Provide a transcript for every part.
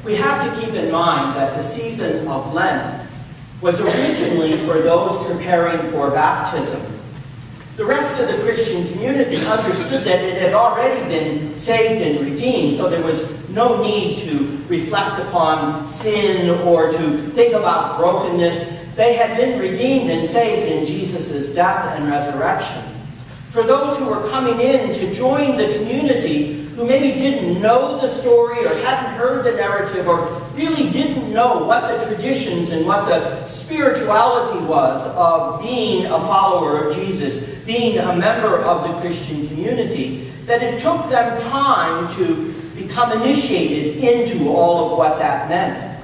We have to keep in mind that the season of Lent was originally for those preparing for baptism. The rest of the Christian community understood that it had already been saved and redeemed, so there was no need to reflect upon sin or to think about brokenness. They had been redeemed and saved in Jesus' death and resurrection. For those who were coming in to join the community, who maybe didn't know the story or hadn't heard the narrative or really didn't know what the traditions and what the spirituality was of being a follower of Jesus, being a member of the Christian community, that it took them time to become initiated into all of what that meant.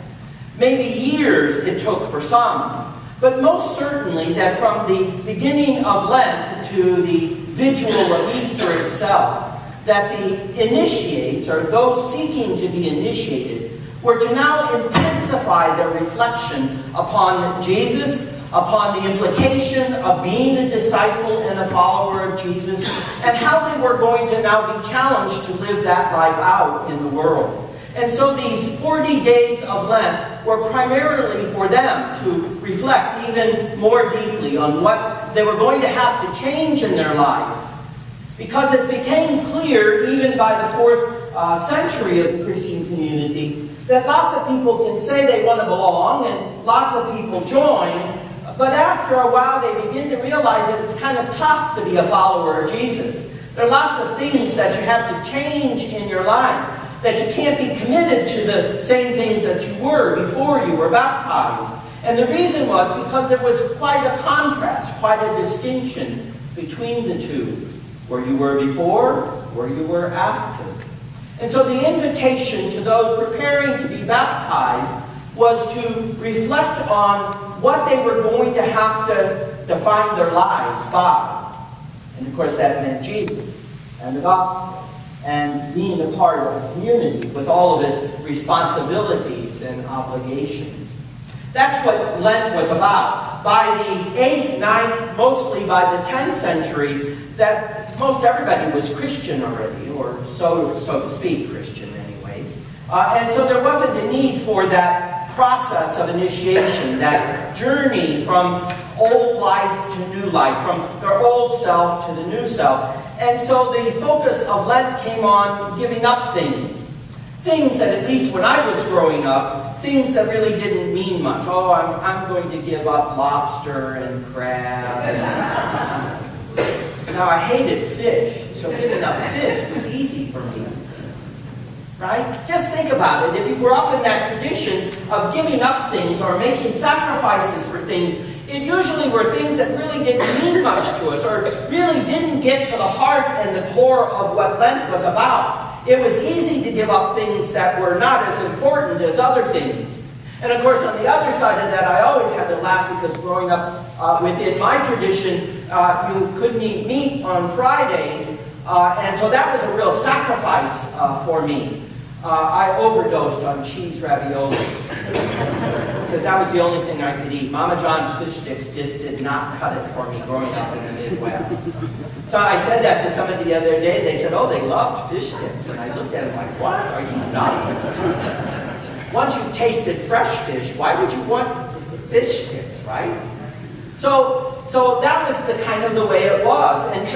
Maybe years it took for some, but most certainly that from the beginning of Lent to the vigil of Easter itself, that the initiates, or those seeking to be initiated, were to now intensify their reflection upon Jesus, upon the implication of being a disciple and a follower of Jesus, and how they were going to now be challenged to live that life out in the world. And so these 40 days of Lent were primarily for them to reflect even more deeply on what they were going to have to change in their life. Because it became clear, even by the 4th century of the Christian community, that lots of people can say they want to belong, and lots of people join, but after a while they begin to realize that it's kind of tough to be a follower of Jesus. There are lots of things that you have to change in your life, that you can't be committed to the same things that you were before you were baptized. And the reason was because there was quite a contrast, quite a distinction between the two. Where you were before, where you were after. And so the invitation to those preparing to be baptized was to reflect on what they were going to have to define their lives by. And of course that meant Jesus and the gospel and being a part of a community with all of its responsibilities and obligations. That's what Lent was about. By the 8th, 9th, mostly by the 10th century, that most everybody was Christian already, or so to speak, Christian anyway. And so there wasn't a need for that process of initiation, that journey from old life to new life, from their old self to the new self. And so the focus of Lent came on giving up things. Things that, at least when I was growing up, things that really didn't mean much. Oh, I'm going to give up lobster and crab. Now, I hated fish, so giving up fish was easy for me. Right? Just think about it. If you were up in that tradition of giving up things or making sacrifices for things, it usually were things that really didn't mean much to us or really didn't get to the heart and the core of what Lent was about. It was easy to give up things that were not as important as other things. And of course, on the other side of that, I always had to laugh because growing up within my tradition, you couldn't eat meat on Fridays, and so that was a real sacrifice for me. I overdosed on cheese ravioli because that was the only thing I could eat. Mama John's fish sticks just did not cut it for me growing up in the Midwest. So I said that to somebody the other day. They said, oh, they loved fish sticks. And I looked at them like, what? Are you nuts? Once you've tasted fresh fish, why would you want fish sticks, right? So that was the kind of the way it was and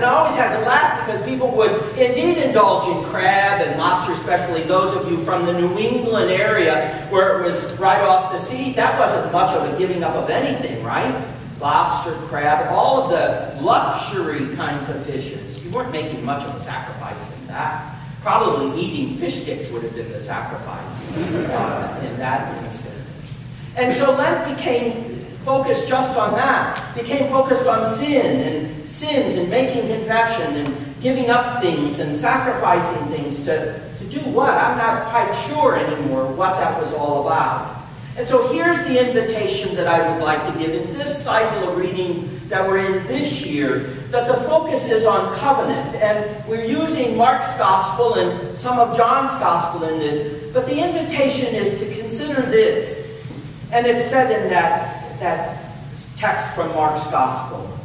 I always had to laugh because people would indeed indulge in crab and lobster, especially those of you from the New England area where it was right off the sea. That wasn't much of a giving up of anything, right? Lobster, crab, all of the luxury kinds of fishes. You weren't making much of a sacrifice in that. Probably eating fish sticks would have been the sacrifice in that instance. And so Lent became focused just on that. Became focused on sin and sins and making confession and giving up things and sacrificing things to do what? I'm not quite sure anymore what that was all about. And so here's the invitation that I would like to give in this cycle of readings that we're in this year, that the focus is on covenant. And we're using Mark's gospel and some of John's gospel in this, but the invitation is to consider this. And it's said in that text from Mark's gospel.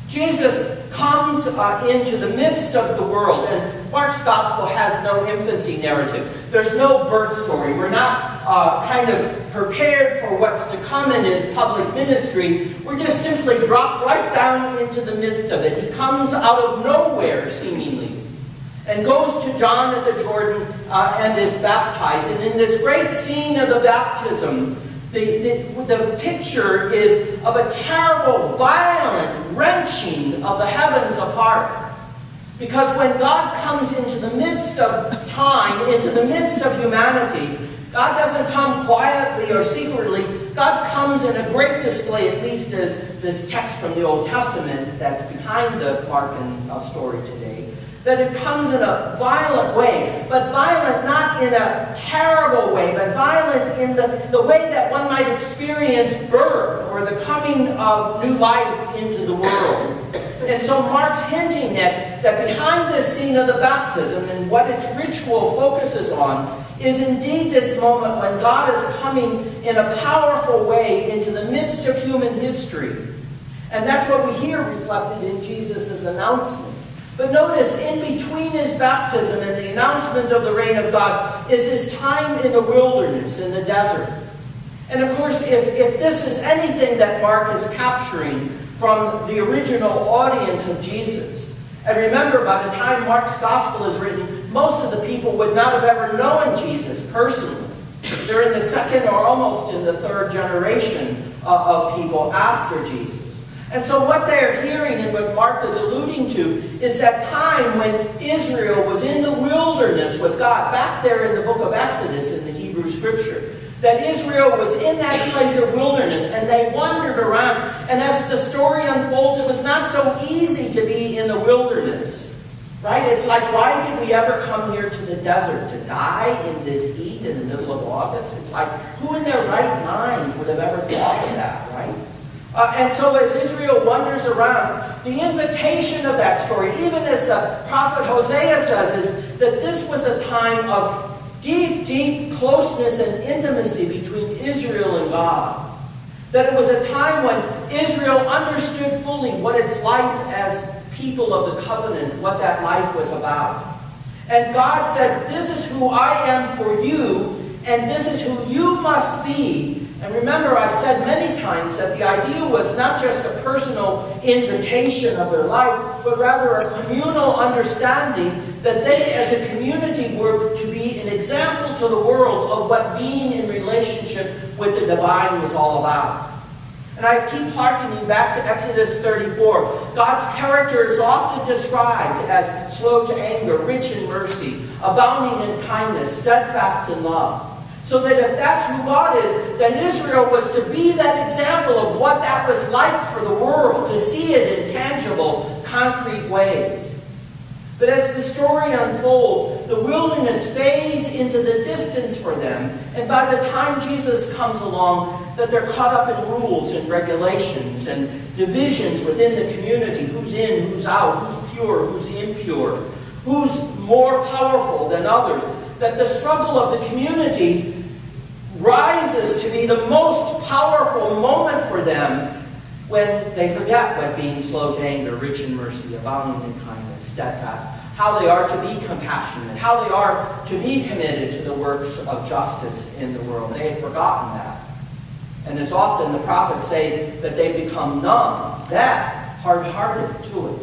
Jesus comes into the midst of the world, and Mark's gospel has no infancy narrative. There's no birth story. We're not kind of prepared for what's to come in his public ministry. We're just simply dropped right down into the midst of it. He comes out of nowhere, seemingly, and goes to John at the Jordan and is baptized. And in this great scene of the baptism, the picture is of a terrible, violent wrenching of the heavens apart. Because when God comes into the midst of time, into the midst of humanity, God doesn't come quietly or secretly. God comes in a great display, at least as this text from the Old Testament that's behind the Mark story today. That it comes in a violent way, but violent not in a terrible way, but violent in the way that one might experience birth or the coming of new life into the world. And so Mark's hinting that behind this scene of the baptism and what its ritual focuses on is indeed this moment when God is coming in a powerful way into the midst of human history. And that's what we hear reflected in Jesus' announcement. But notice, in between his baptism and the announcement of the reign of God is his time in the wilderness, in the desert. And of course, if this is anything that Mark is capturing from the original audience of Jesus, and remember, by the time Mark's gospel is written, most of the people would not have ever known Jesus personally. They're in the second or almost in the third generation of people after Jesus. And so what they're hearing and what Mark is alluding to is that time when Israel was in the wilderness with God, back there in the book of Exodus in the Hebrew Scripture, that Israel was in that place of wilderness and they wandered around. And as the story unfolds, it was not so easy to be in the wilderness. Right? It's like, why did we ever come here to the desert? To die in this heat in the middle of August? It's like, who in their right mind would have ever thought of that, right? And so as Israel wanders around, the invitation of that story, even as the prophet Hosea says, is that this was a time of deep, deep closeness and intimacy between Israel and God. That it was a time when Israel understood fully what its life as people of the covenant, what that life was about. And God said, this is who I am for you, and this is who you must be. And remember, I've said many times that the idea was not just a personal invitation of their life, but rather a communal understanding that they as a community were to be an example to the world of what being in relationship with the divine was all about. And I keep hearkening back to Exodus 34. God's character is often described as slow to anger, rich in mercy, abounding in kindness, steadfast in love. So that if that's who God is, then Israel was to be that example of what that was like for the world, to see it in tangible, concrete ways. But as the story unfolds, the wilderness fades into the distance for them, and by the time Jesus comes along, that they're caught up in rules and regulations and divisions within the community, who's in, who's out, who's pure, who's impure, who's more powerful than others, that the struggle of the community rises to be the most powerful moment for them when they forget what being slow to anger, rich in mercy, abounding in kindness, steadfast, how they are to be compassionate, how they are to be committed to the works of justice in the world. They have forgotten that. And as often the prophets say that they become numb, deaf, hard-hearted to it.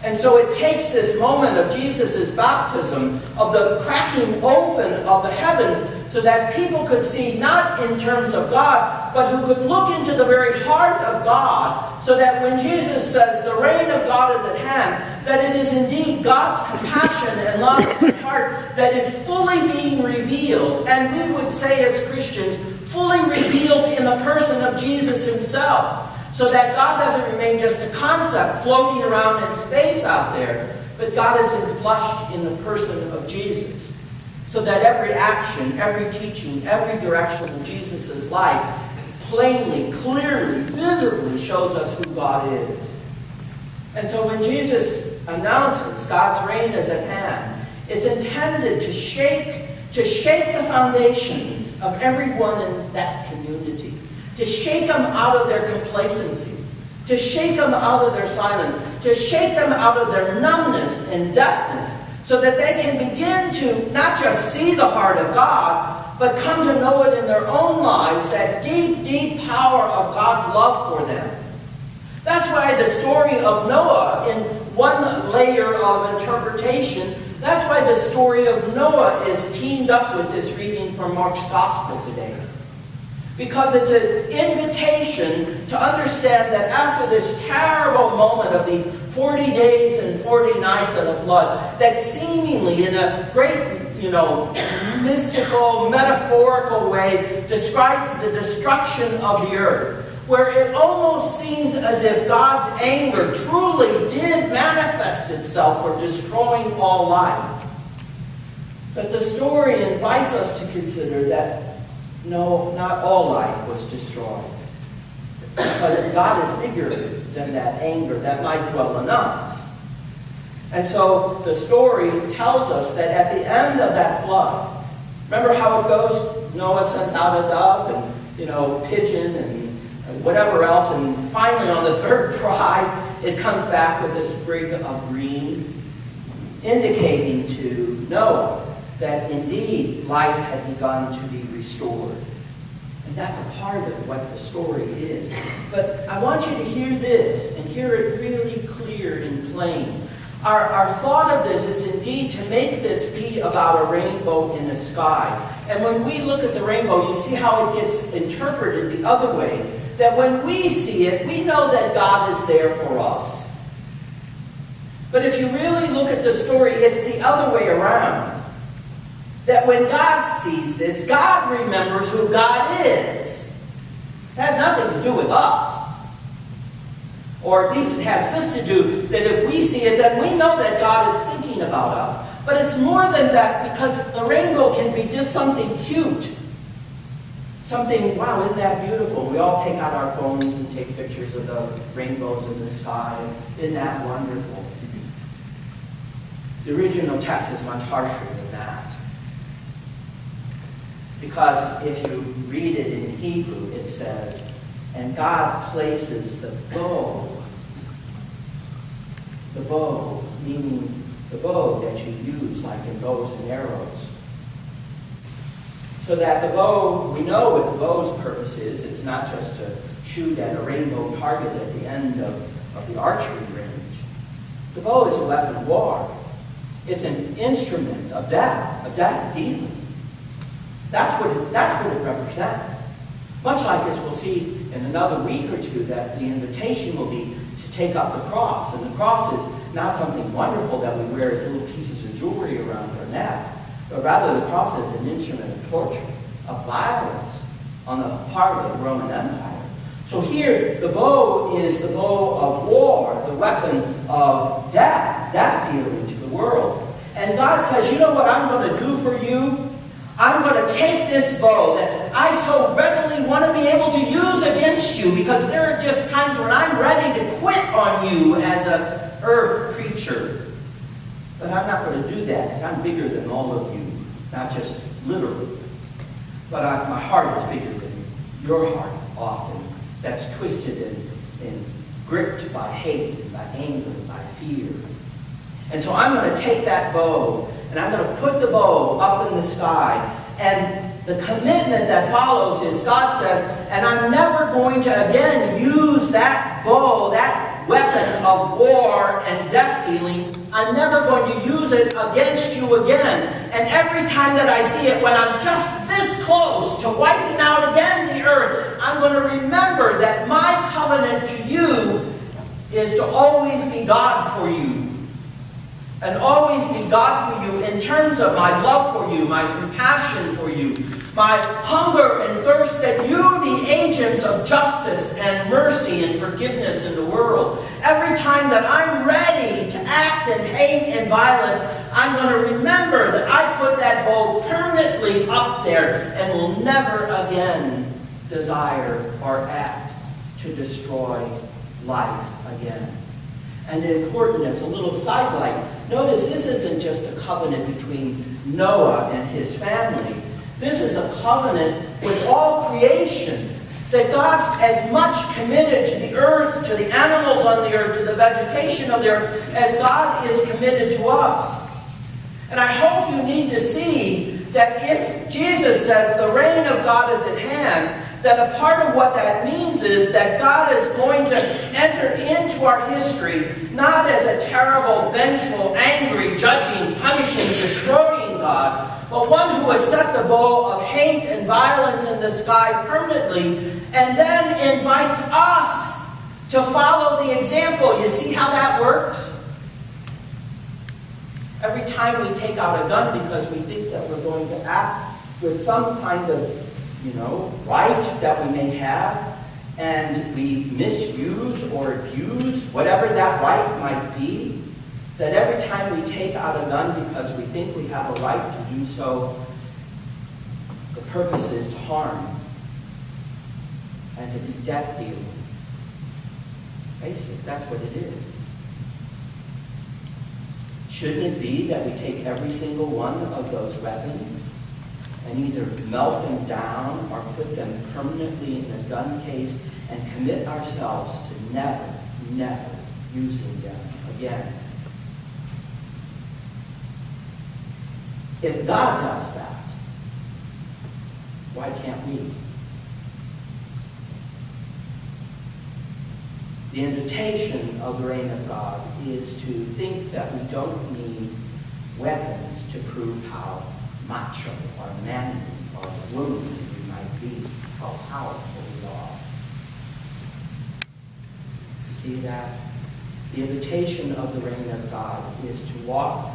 And so it takes this moment of Jesus' baptism, of the cracking open of the heavens, so that people could see not in terms of God, but who could look into the very heart of God, so that when Jesus says the reign of God is at hand, that it is indeed God's compassion and love in the heart that is fully being revealed, and we would say as Christians, fully revealed in the person of Jesus himself. So that God doesn't remain just a concept floating around in space out there, but God is enfleshed in the person of Jesus. So that every action, every teaching, every direction of Jesus' life plainly, clearly, visibly shows us who God is. And so when Jesus announces God's reign is at hand, it's intended to shake the foundations of everyone in that community. To shake them out of their complacency, to shake them out of their silence, to shake them out of their numbness and deafness, so that they can begin to not just see the heart of God, but come to know it in their own lives, that deep, deep power of God's love for them. That's why the story of Noah, in one layer of interpretation, that's why the story of Noah is teamed up with this reading from Mark's Gospel today. Because it's an invitation to understand that after this terrible moment of these 40 days and 40 nights of the flood, that seemingly in a great, mystical, metaphorical way describes the destruction of the earth, where it almost seems as if God's anger truly did manifest itself for destroying all life. But the story invites us to consider that no, not all life was destroyed. Because God is bigger than that anger that might dwell in us. And so the story tells us that at the end of that flood, remember how it goes? Noah sends out a dove and, pigeon and whatever else. And finally on the third try, it comes back with a sprig of green, indicating to Noah that indeed life had begun to be restored. And that's a part of what the story is. But I want you to hear this and hear it really clear and plain. Our thought of this is indeed to make this be about a rainbow in the sky. And when we look at the rainbow, you see how it gets interpreted the other way. That when we see it, we know that God is there for us. But if you really look at the story, it's the other way around. That when God sees this, God remembers who God is. It has nothing to do with us. Or at least it has this to do, that if we see it, then we know that God is thinking about us. But it's more than that, because the rainbow can be just something cute. Something, wow, isn't that beautiful? We all take out our phones and take pictures of the rainbows in the sky. Isn't that wonderful? The original text is much harsher than that. Because if you read it in Hebrew, it says, and God places the bow, meaning the bow that you use like in bows and arrows. So that the bow, we know what the bow's purpose is. It's not just to shoot at a rainbow target at the end of the archery range. The bow is a weapon of war. It's an instrument of death dealing. That's what it represents. Much like as we'll see in another week or two, that the invitation will be to take up the cross. And the cross is not something wonderful that we wear as little pieces of jewelry around our neck, but rather the cross is an instrument of torture, of violence on the part of the Roman Empire. So here, the bow is the bow of war, the weapon of death dealing to the world. And God says, you know what I'm going to do for you? I'm going to take this bow that I so readily want to be able to use against you, because there are just times when I'm ready to quit on you as an earth creature. But I'm not going to do that, because I'm bigger than all of you. Not just literally, but my heart is bigger than your heart often. That's twisted and gripped by hate and by anger and by fear. And so I'm going to take that bow, and I'm going to put the bow up in the sky. And the commitment that follows is, God says, and I'm never going to again use that bow, that weapon of war and death dealing. I'm never going to use it against you again. And every time that I see it, when I'm just this close to wiping out again the earth, I'm going to remember that my covenant to you is to always be God for you. And always be God for you in terms of my love for you, my compassion for you, my hunger and thirst that you be agents of justice and mercy and forgiveness in the world. Every time that I'm ready to act in hate and violence, I'm going to remember that I put that bow permanently up there and will never again desire or act to destroy life again. And important as a little sidelight, notice this isn't just a covenant between Noah and his family. This is a covenant with all creation. That God's as much committed to the earth, to the animals on the earth, to the vegetation of the earth, as God is committed to us. And I hope you need to see that if Jesus says the reign of God is at hand, that a part of what that means is that God is going to enter into our history not as a terrible, vengeful, angry, judging, punishing, destroying God, but one who has set the bow of hate and violence in the sky permanently and then invites us to follow the example. You see how that works? Every time we take out a gun because we think that we're going to act with some kind of right that we may have, and we misuse or abuse whatever that right might be, that every time we take out a gun because we think we have a right to do so, the purpose is to harm and to be death dealing. Basic, that's what it is. Shouldn't it be that we take every single one of those weapons and either melt them down or put them permanently in a gun case and commit ourselves to never using them again? If God does that, why can't we? The invitation of the reign of God is to think that we don't need weapons to prove how macho or manly or womanly we might be, how powerful we are. You see that? The invitation of the reign of God is to walk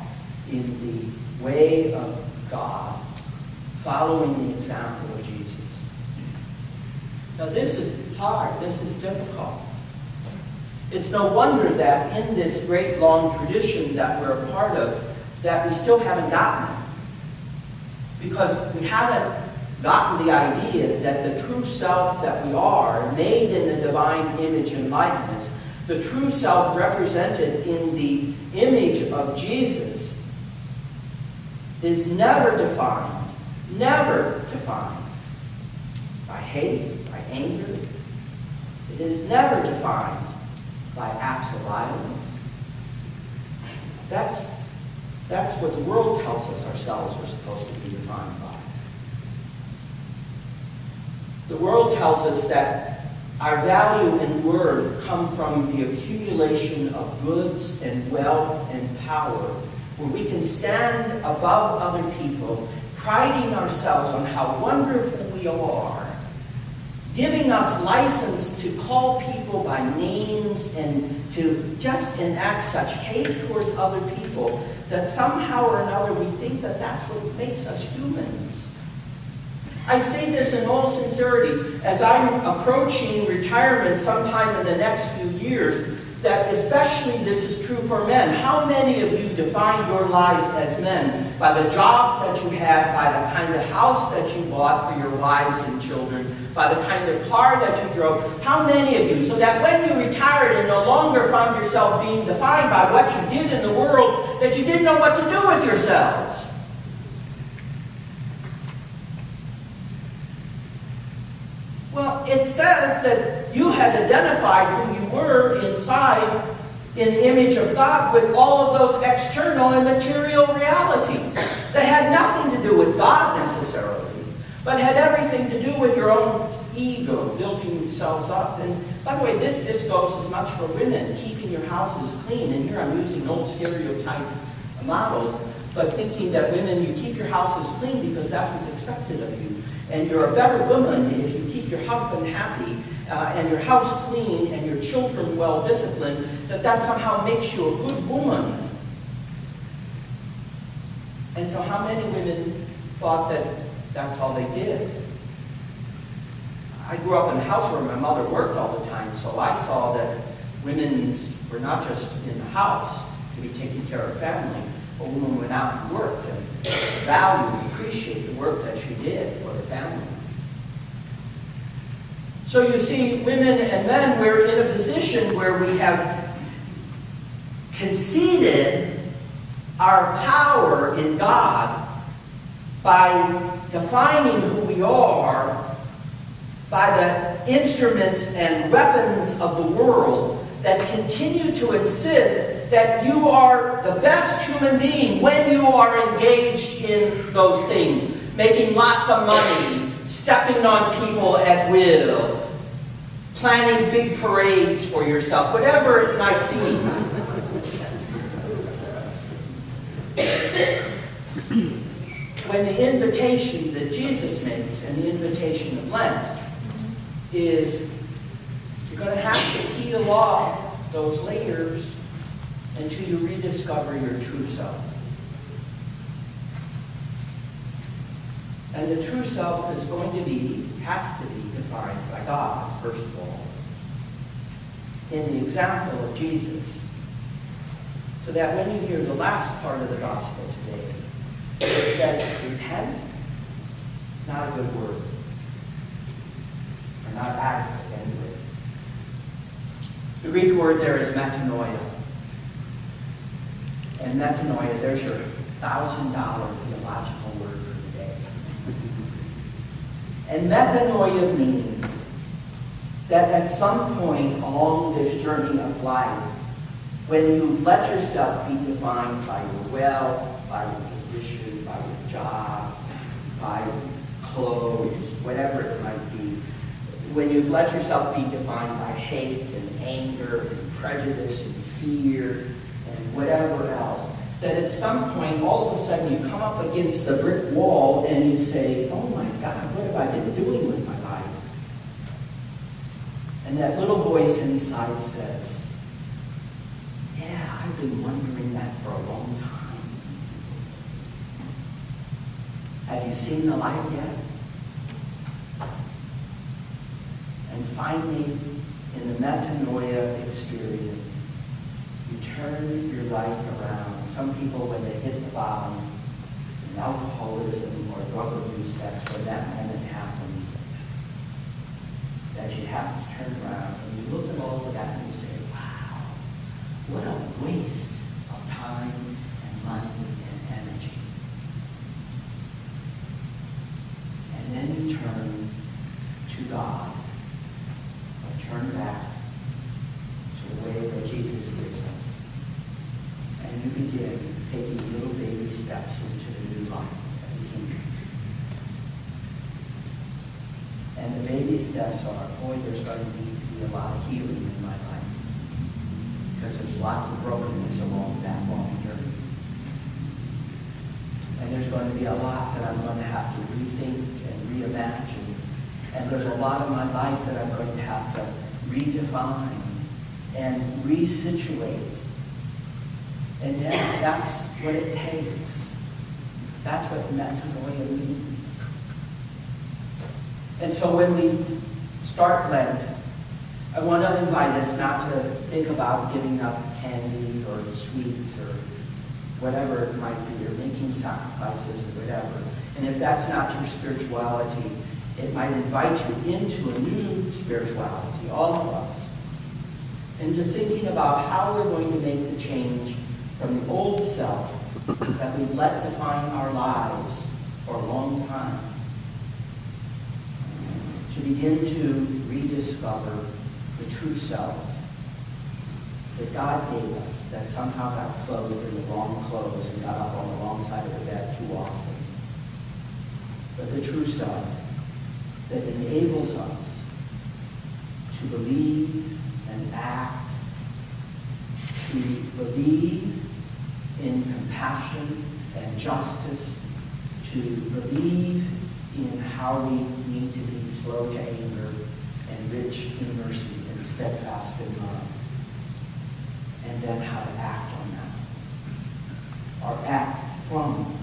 in the way of God, following the example of Jesus. Now this is hard, this is difficult. It's no wonder that in this great long tradition that we're a part of, that we still haven't gotten it. Because we haven't gotten the idea that the true self that we are, made in the divine image and likeness, the true self represented in the image of Jesus, is never defined by hate, by anger. It is never defined by acts of violence. That's what the world tells us ourselves we're supposed to be defined by. The world tells us that our value and worth come from the accumulation of goods and wealth and power, where we can stand above other people, priding ourselves on how wonderful we are, giving us license to call people by names and to just enact such hate towards other people that somehow or another we think that that's what makes us humans. I say this in all sincerity, as I'm approaching retirement sometime in the next few years, that especially this is true for men. How many of you defined your lives as men by the jobs that you had, by the kind of house that you bought for your wives and children, by the kind of car that you drove? How many of you? So that when you retired and no longer found yourself being defined by what you did in the world, that you didn't know what to do with yourselves. Well, it says that you had identified who you were inside in the image of God with all of those external and material realities that had nothing to do with God necessarily, but had everything to do with your own ego, building yourselves up. And by the way, this goes as much for women, keeping your houses clean. And here I'm using old stereotype models, but thinking that women, you keep your houses clean because that's what's expected of you. And you're a better woman if you keep your husband happy and your house clean and your children well disciplined, that somehow makes you a good woman. And so how many women thought that that's all they did? I grew up in a house where my mother worked all the time, so I saw that women were not just in the house to be taking care of family, but women went out and worked and valued and appreciated the work that she did for the family. So you see, women and men, we're in a position where we have conceded our power in God by defining who we are by the instruments and weapons of the world that continue to insist that you are the best human being when you are engaged in those things, making lots of money, stepping on people at will, planning big parades for yourself, whatever it might be. When the invitation that Jesus makes and the invitation of Lent is you're going to have to peel off those layers until you rediscover your true self. And the true self is going to be, has to be defined by God, first of all, in the example of Jesus. So that when you hear the last part of the gospel today, it says, repent, not a good word. Or not adequate, anyway. The Greek word there is metanoia. And metanoia, there's your $1,000 theological word for the day. And metanoia means that at some point along this journey of life, when you let yourself be defined by your wealth, by your position, by your job, by clothes, whatever it might be, when you've let yourself be defined by hate and anger and prejudice and fear and whatever else, that at some point, all of a sudden, you come up against the brick wall and you say, oh my God, what have I been doing with my life? And that little voice inside says, yeah, I've been wondering that for a long time. Have you seen the light yet? And finally, in the metanoia experience, you turn your life around. Some people, when they hit the bottom, in alcoholism or drug abuse, that's when that moment happens, that you have to turn around and you look at all of that and you say, wow, what a waste of time and money and energy. And then you turn to God, or turn back to the way that Jesus gives us. And you begin taking little baby steps into the new life of the kingdom. And the baby steps are, boy, there's going to need to be a lot of healing in my life. Because there's lots of brokenness along that long journey. And there's going to be a lot that I'm going to have to rethink and reimagine. And there's a lot of my life that I'm going to have to redefine and resituate. And then that's what it takes. That's what metanoia means. And so when we start Lent, I want to invite us not to think about giving up candy or sweets or whatever it might be, or making sacrifices or whatever. And if that's not your spirituality, it might invite you into a new spirituality, all of us, into thinking about how we're going to make the change from the old self that we've let define our lives for a long time, to begin to rediscover the true self that God gave us, that somehow got clothed in the wrong clothes and got up on the wrong side of the bed too often. But the true self that enables us to believe and act, to believe in compassion and justice, to believe in how we need to be slow to anger and rich in mercy and steadfast in love, and then how to act on that, or act from